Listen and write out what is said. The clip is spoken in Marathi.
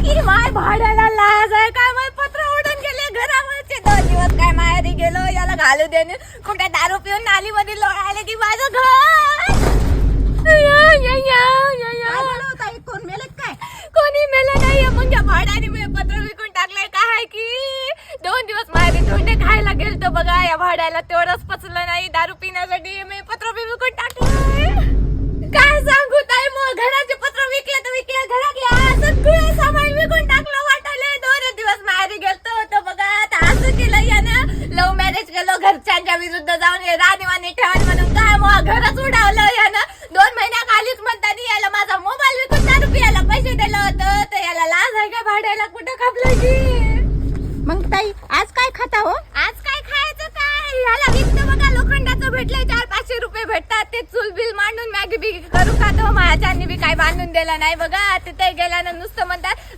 की माय भाड्याला लाज आहे काय माय पत्र ओढून गेले घरावरचे 2 दिवस काय माहेरी गेलो याला घालू देणे कुठे दारू पिऊन नाली मध्ये लोळाले की माझं घर कोण मेले काय कोणी मेलं नाही मग या भाड्याने मी पत्र विकून टाकलंय काय की 2 दिवस माहेरी धोंडे खायला गेलतो बघा या भाड्याला तेवढंच पचलं नाही दारू पिण्यासाठी मी पत्र विकून टाकलंय काय सांगू ताई मग घराचे पत्र विकले तर विकले घरातल्या सगळं सामान विकून टाकलं वाटायला 2 दिवस माहेरी गेलतो होतो बघा आता असं केलं यानं लव्ह मॅरेज केलं घरच्यांच्या विरुद्ध जाऊन राणीवाणी ठेवण म्हणून काय मग घरच उडावलं यानं 2 महिन्याखालीच म्हणताना याला माझा मोबाईल विकून दारू पियाला पैसे दिलं होतं तर याला लाज आहे का भाड्याला कुठं खपलं की मग ताई आज काय खाता हो? आज काय खायचं काय ह्याला विकतं बघा लोखंडाचं भेटलंय 400-500 रुपये भेटतात ते चूल बिल मांडून मॅगी बी करू खातो माझ्यानी बी काय बांधून दिलं नाही बघा तिथे गेल्यानं नुसतं म्हणतात